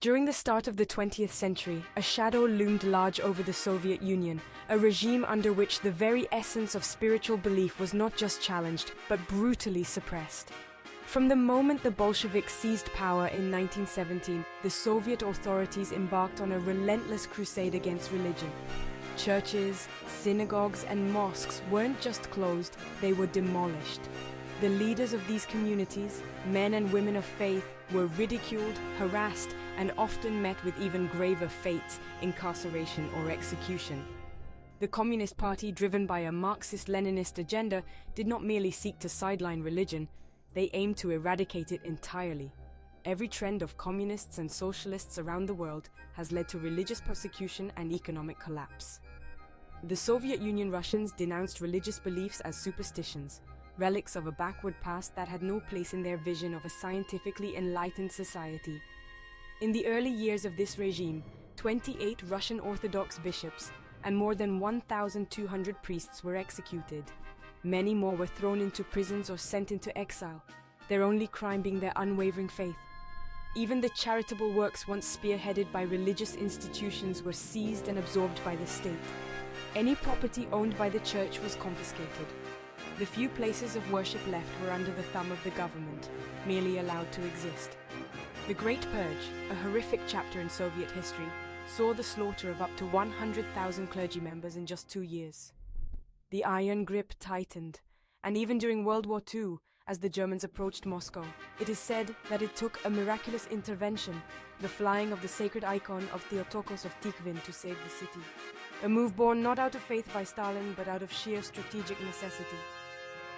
During the start of the 20th century, a shadow loomed large over the Soviet Union, a regime under which the very essence of spiritual belief was not just challenged, but brutally suppressed. From the moment the Bolsheviks seized power in 1917, the Soviet authorities embarked on a relentless crusade against religion. Churches, synagogues, and mosques weren't just closed, they were demolished. The leaders of these communities, men and women of faith, were ridiculed, harassed, and often met with even graver fates, incarceration or execution. The Communist Party, driven by a Marxist-Leninist agenda, did not merely seek to sideline religion, they aimed to eradicate it entirely. Every trend of communists and socialists around the world has led to religious persecution and economic collapse. The Soviet Union Russians denounced religious beliefs as superstitions, relics of a backward past that had no place in their vision of a scientifically enlightened society. In the early years of this regime, 28 Russian Orthodox bishops and more than 1,200 priests were executed. Many more were thrown into prisons or sent into exile, their only crime being their unwavering faith. Even the charitable works once spearheaded by religious institutions were seized and absorbed by the state. Any property owned by the church was confiscated. The few places of worship left were under the thumb of the government, merely allowed to exist. The Great Purge, a horrific chapter in Soviet history, saw the slaughter of up to 100,000 clergy members in just 2 years. The iron grip tightened, and even during World War II, as the Germans approached Moscow, it is said that it took a miraculous intervention, the flying of the sacred icon of Theotokos of Tikhvin, to save the city. A move born not out of faith by Stalin, but out of sheer strategic necessity.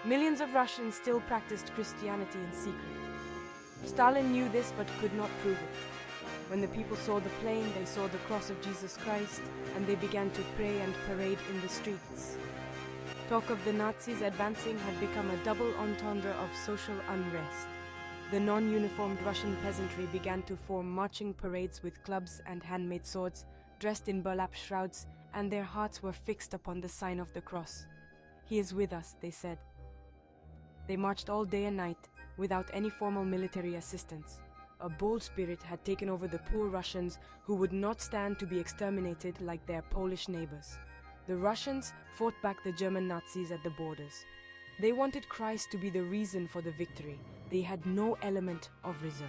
Millions of Russians still practiced Christianity in secret. Stalin knew this but could not prove it. When the people saw the plain, they saw the cross of Jesus Christ, and they began to pray and parade in the streets. Talk of the Nazis advancing had become a double entendre of social unrest. The non-uniformed Russian peasantry began to form marching parades with clubs and handmade swords, dressed in burlap shrouds, and their hearts were fixed upon the sign of the cross. "He is with us," they said. They marched all day and night, without any formal military assistance. A bold spirit had taken over the poor Russians who would not stand to be exterminated like their Polish neighbors. The Russians fought back the German Nazis at the borders. They wanted Christ to be the reason for the victory. They had no element of reserve.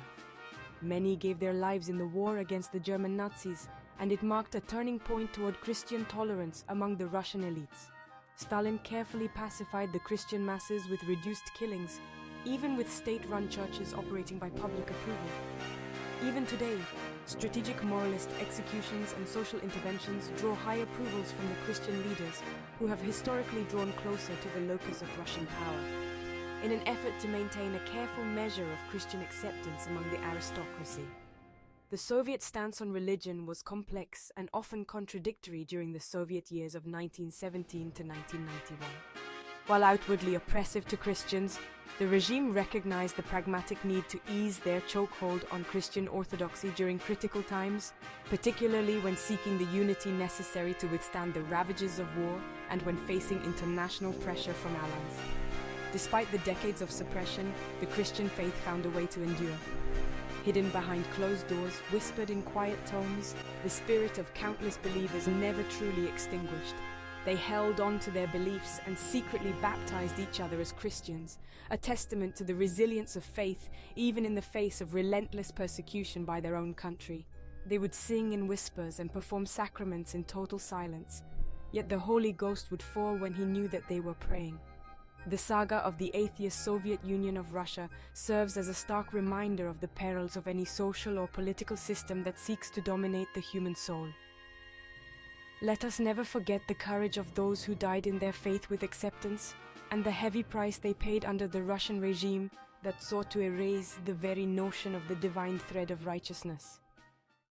Many gave their lives in the war against the German Nazis, and it marked a turning point toward Christian tolerance among the Russian elites. Stalin carefully pacified the Christian masses with reduced killings, even with state-run churches operating by public approval. Even today, strategic moralist executions and social interventions draw high approvals from the Christian leaders who have historically drawn closer to the locus of Russian power, in an effort to maintain a careful measure of Christian acceptance among the aristocracy. The Soviet stance on religion was complex and often contradictory during the Soviet years of 1917 to 1991. While outwardly oppressive to Christians, the regime recognized the pragmatic need to ease their chokehold on Christian Orthodoxy during critical times, particularly when seeking the unity necessary to withstand the ravages of war and when facing international pressure from allies. Despite the decades of suppression, the Christian faith found a way to endure. Hidden behind closed doors, whispered in quiet tones, the spirit of countless believers never truly extinguished. They held on to their beliefs and secretly baptized each other as Christians, a testament to the resilience of faith even in the face of relentless persecution by their own country. They would sing in whispers and perform sacraments in total silence, yet the Holy Ghost would fall when he knew that they were praying. The saga of the atheist Soviet Union of Russia serves as a stark reminder of the perils of any social or political system that seeks to dominate the human soul. Let us never forget the courage of those who died in their faith with acceptance, and the heavy price they paid under the Russian regime that sought to erase the very notion of the divine thread of righteousness.